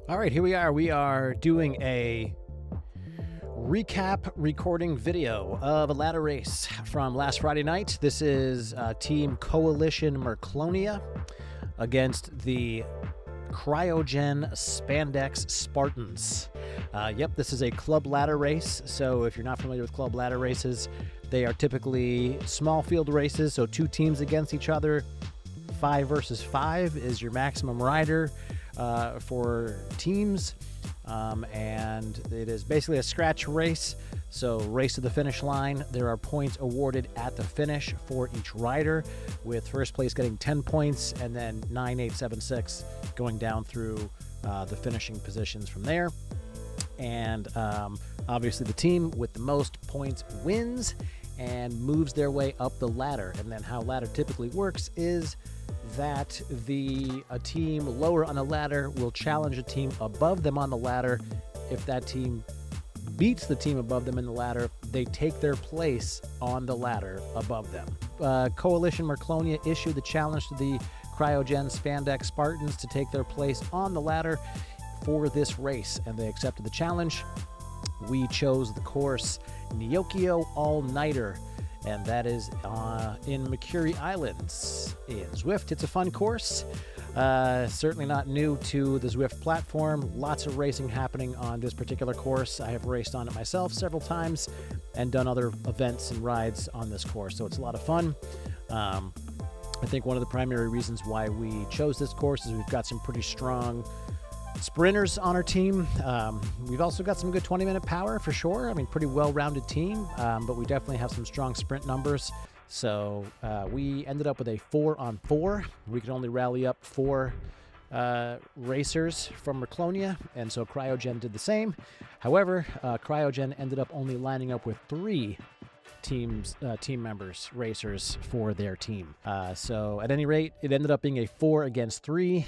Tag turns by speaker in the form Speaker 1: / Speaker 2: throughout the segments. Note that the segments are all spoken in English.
Speaker 1: All right, here we are. We are doing a recap recording video of a ladder race from last Friday night. This is Team Coalition Merclonia against the CryoGen Spandex Spartans. Yep, this is a club ladder race. So if you're not familiar with club ladder races, they are typically small field races. So 2 teams against each other. 5 versus 5 is your maximum rider for teams. And it is basically a scratch race. So race to the finish line. There are points awarded at the finish for each rider, with first place getting 10 points and then 9, 8, 7, 6 going down through the finishing positions from there. And obviously the team with the most points wins and moves their way up the ladder. And then how ladder typically works is that a team lower on the ladder will challenge a team above them on the ladder. If that team beats the team above them in the ladder, they take their place on the ladder above them. Coalition Merclonia issued the challenge to the CryoGen Spandex Spartans to take their place on the ladder for this race, and they accepted the challenge. We chose the course Neokyo All Nighter, and that is in Makuri Islands in Zwift. It's a fun course. Certainly not new to the Zwift platform. Lots of racing happening on this particular course. I have raced on it myself several times and done other events and rides on this course, so it's a lot of fun. I think one of the primary reasons why we chose this course is we've got some pretty strong sprinters on our team. We've also got some good 20-minute power for sure. I mean, pretty well-rounded team, but we definitely have some strong sprint numbers. So we ended up with a 4-on-4. We could only rally up 4 racers from Merclonia, and so CryoGen did the same. However, CryoGen ended up only lining up with 3 team members, racers for their team. So at any rate, it ended up being a 4 against 3.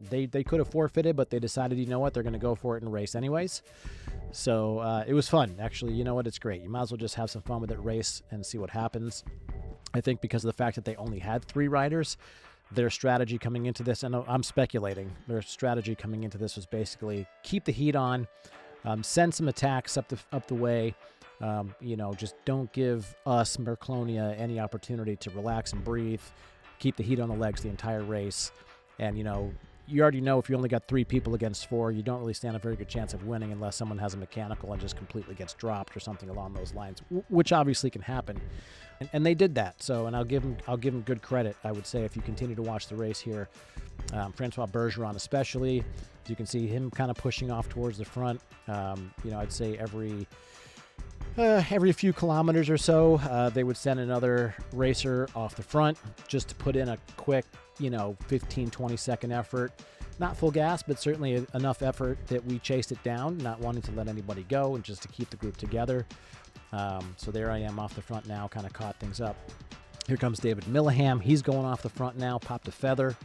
Speaker 1: They could have forfeited, but they decided, you know what, they're going to go for it and race anyways. So it was fun. Actually, you know what, it's great. You might as well just have some fun with it, race, and see what happens. I think because of the fact that they only had 3 riders, their strategy coming into this, and I'm speculating, their strategy coming into this was basically keep the heat on, send some attacks up the way. You know, just don't give us, Merclonia, any opportunity to relax and breathe, keep the heat on the legs the entire race. And, you know, you already know if you only got 3 people against 4, you don't really stand a very good chance of winning unless someone has a mechanical and just completely gets dropped or something along those lines, which obviously can happen. And they did that. So, and I'll give them good credit, I would say, if you continue to watch the race here. Francois Bergeron especially, you can see him kind of pushing off towards the front. You know, I'd say every few kilometers or so, they would send another racer off the front just to put in a quick, you know, 15-20 second effort. Not full gas, but certainly enough effort that we chased it down, not wanting to let anybody go and just to keep the group together. So there I am off the front now, kind of caught things up. Here comes David Milleham. He's going off the front now, popped a feather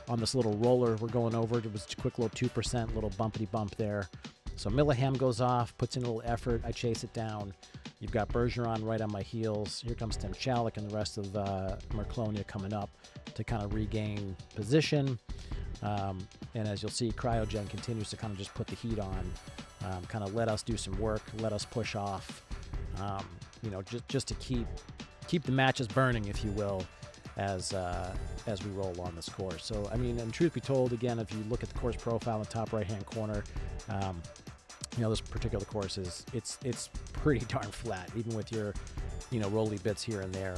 Speaker 1: on this little roller we're going over. It was a quick little 2%, little bumpity bump there. So Milleham goes off, puts in a little effort. I chase it down. You've got Bergeron right on my heels. Here comes Tim Chalik and the rest of Merclonia coming up to kind of regain position. And as you'll see, CryoGen continues to kind of just put the heat on, kind of let us do some work, let us push off, you know, just to keep the matches burning, if you will, as we roll along this course. So, I mean, and truth be told, again, if you look at the course profile in the top right-hand corner, you know, this particular course it's pretty darn flat, even with your, you know, rolly bits here and there.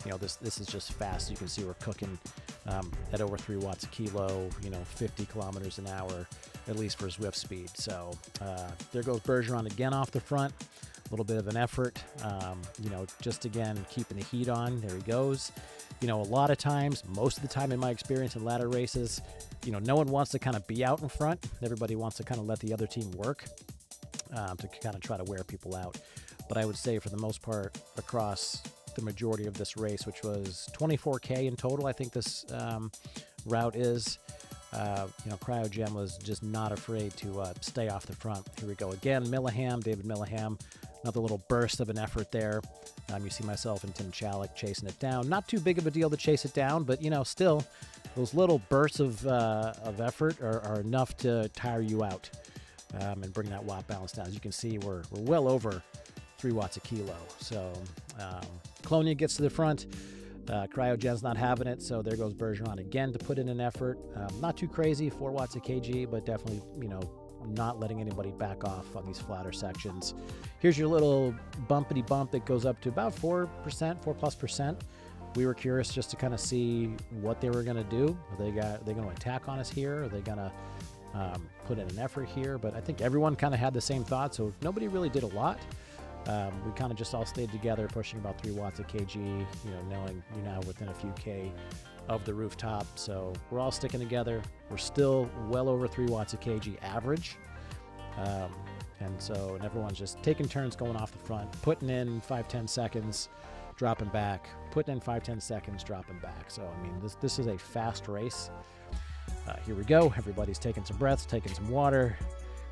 Speaker 1: You know, this is just fast. You can see we're cooking at over 3 watts a kilo, you know, 50 kilometers an hour, at least for Zwift speed. So there goes Bergeron again off the front. A little bit of an effort, you know, just again keeping the heat on. There he goes. You know, a lot of times, most of the time in my experience in ladder races, you know, no one wants to kind of be out in front. Everybody wants to kind of let the other team work to kind of try to wear people out. But I would say for the most part, across the majority of this race, which was 24K in total, I think this route is, you know, CryoGen was just not afraid to stay off the front. Here we go again. Milleham, David Milleham, another little burst of an effort there. You see myself and Tim Chalik chasing it down. Not too big of a deal to chase it down, but, you know, still, those little bursts of effort are enough to tire you out and bring that watt balance down. As you can see, we're well over 3 watts a kilo. So Colonia gets to the front. CryoGen's not having it, so there goes Bergeron again to put in an effort. Not too crazy, 4 watts a kg, but definitely, you know, not letting anybody back off on these flatter sections. Here's your little bumpity bump that goes up to about 4+%. We were curious just to kind of see what they were going to do. Are they going to attack on us here? Are they going to put in an effort here? But I think everyone kind of had the same thought, so nobody really did a lot. We kind of just all stayed together, pushing about 3 watts a kg, you know, knowing you're now within a few K of the rooftop. So we're all sticking together. We're still well over 3 watts a kg average. And everyone's just taking turns going off the front, putting in 5-10 seconds, dropping back, putting in 5-10 seconds, dropping back. So, I mean, this is a fast race. Here we go. Everybody's taking some breaths, taking some water,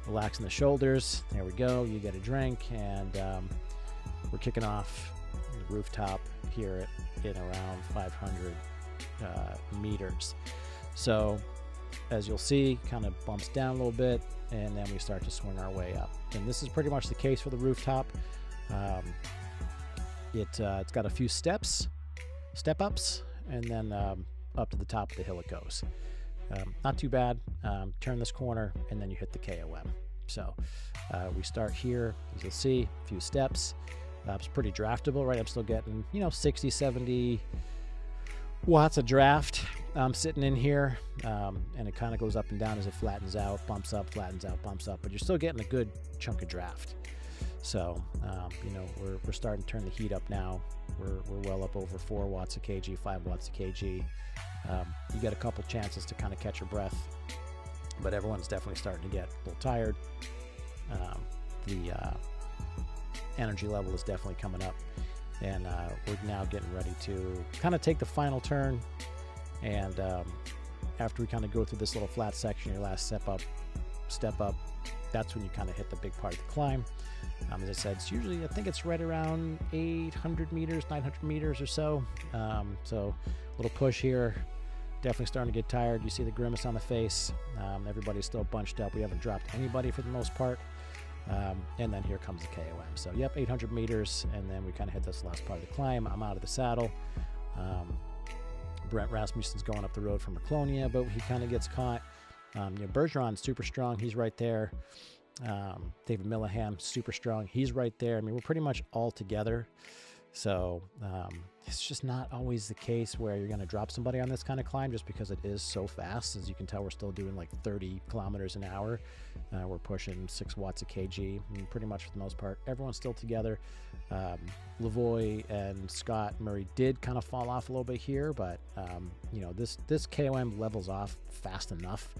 Speaker 1: relaxing the shoulders. There we go. You get a drink, and we're kicking off the rooftop here in around 500 meters. So as you'll see, kind of bumps down a little bit, and then we start to swing our way up. And this is pretty much the case for the rooftop. It's got a few step-ups, and then up to the top of the hill it goes. Not too bad. Turn this corner, and then you hit the KOM. So we start here, as you'll see, a few steps. It's pretty draftable, right? I'm still getting, 60, 70 watts of draft sitting in here, and it kind of goes up and down as it flattens out, bumps up, flattens out, bumps up, but you're still getting a good chunk of draft. So, we're starting to turn the heat up now. We're well up over 4 watts a kg, 5 watts a kg. You get a couple chances to kind of catch your breath, but everyone's definitely starting to get a little tired. The energy level is definitely coming up, and we're now getting ready to kind of take the final turn. And after we kind of go through this little flat section, your last step up, that's when you kind of hit the big part of the climb. As I said, it's usually, I think it's right around 800 meters, 900 meters or so. So a little push here. Definitely starting to get tired. You see the grimace on the face. Everybody's still bunched up. We haven't dropped anybody for the most part. And then here comes the KOM. So, yep, 800 meters, and then we kind of hit this last part of the climb. I'm out of the saddle. Brent Rasmussen's going up the road from Merclonia, but he kind of gets caught. Bergeron's super strong. He's right there. David Millihan, super strong. He's right there. I mean, we're pretty much all together. So it's just not always the case where you're going to drop somebody on this kind of climb, just because it is so fast. As you can tell, we're still doing like 30 kilometers an hour. We're pushing 6 watts a kg, and pretty much for the most part, everyone's still together. Lavoie and Scott Murray did kind of fall off a little bit here, but this KOM levels off fast enough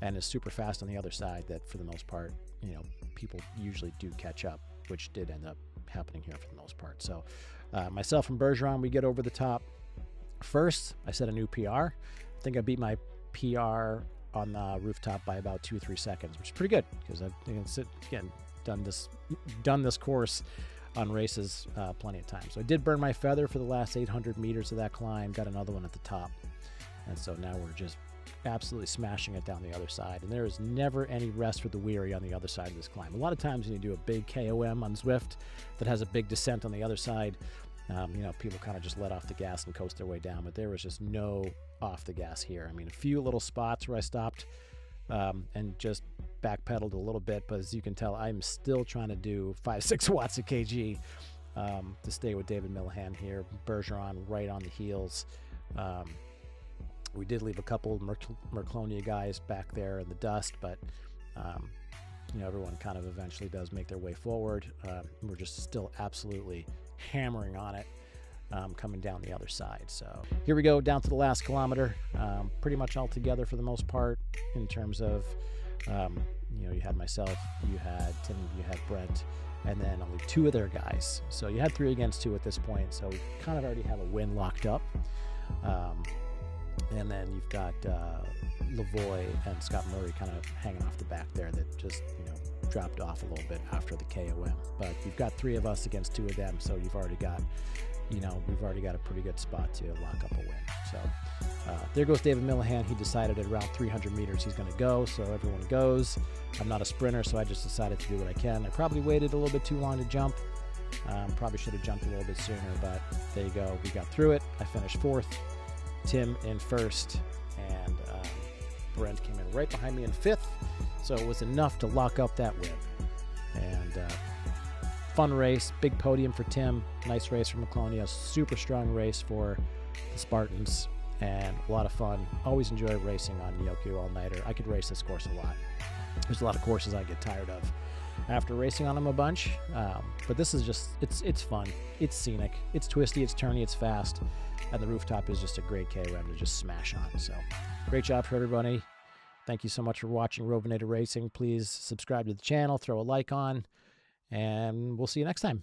Speaker 1: and is super fast on the other side that for the most part, people usually do catch up, which did end up happening here for the most part. So myself and Bergeron, we get over the top first. I set a new PR. I think I beat my PR on the rooftop by about 2-3 seconds, which is pretty good, because I've done this course on races plenty of times. So I did burn my feather for the last 800 meters of that climb, got another one at the top, and so now we're just absolutely smashing it down the other side. And there is never any rest for the weary on the other side of this climb. A lot of times when you do a big KOM on Zwift that has a big descent on the other side, people kind of just let off the gas and coast their way down, but there was just no off the gas here. I mean, a few little spots where I stopped and just backpedaled a little bit, but as you can tell, I'm still trying to do 5-6 watts a kg to stay with David Millihan here. Bergeron right on the heels. We did leave a couple of Merclonia guys back there in the dust, but everyone kind of eventually does make their way forward. We're just still absolutely hammering on it, coming down the other side. So here we go down to the last kilometer, pretty much all together for the most part, in terms of you had myself, you had Tim, you had Brent, and then only 2 of their guys. So you had 3 against 2 at this point, so we kind of already have a win locked up. And then you've got Lavoie and Scott Murray kind of hanging off the back there, that just dropped off a little bit after the KOM. But you've got 3 of us against 2 of them, so you've already got, we've already got a pretty good spot to lock up a win. So there goes David Millihan. He decided at around 300 meters he's going to go, so everyone goes. I'm not a sprinter, so I just decided to do what I can. I probably waited a little bit too long to jump. Probably should have jumped a little bit sooner, but there you go. We got through it. I finished 4th, Tim in 1st, and Brent came in right behind me in 5th, so it was enough to lock up that win. And fun race, big podium for Tim, nice race for Merclonia, super strong race for the Spartans, and a lot of fun. Always enjoy racing on Neokyo All Nighter. I could race this course a lot. There's a lot of courses I get tired of after racing on them a bunch, but this is just, it's fun, it's scenic, it's twisty, it's turny, it's fast, and the Rooftop is just a great KOM to just smash on. So great job for everybody. Zwift you so much for watching Rovinator Racing. Please subscribe to the channel, throw a like on, and we'll see you next time.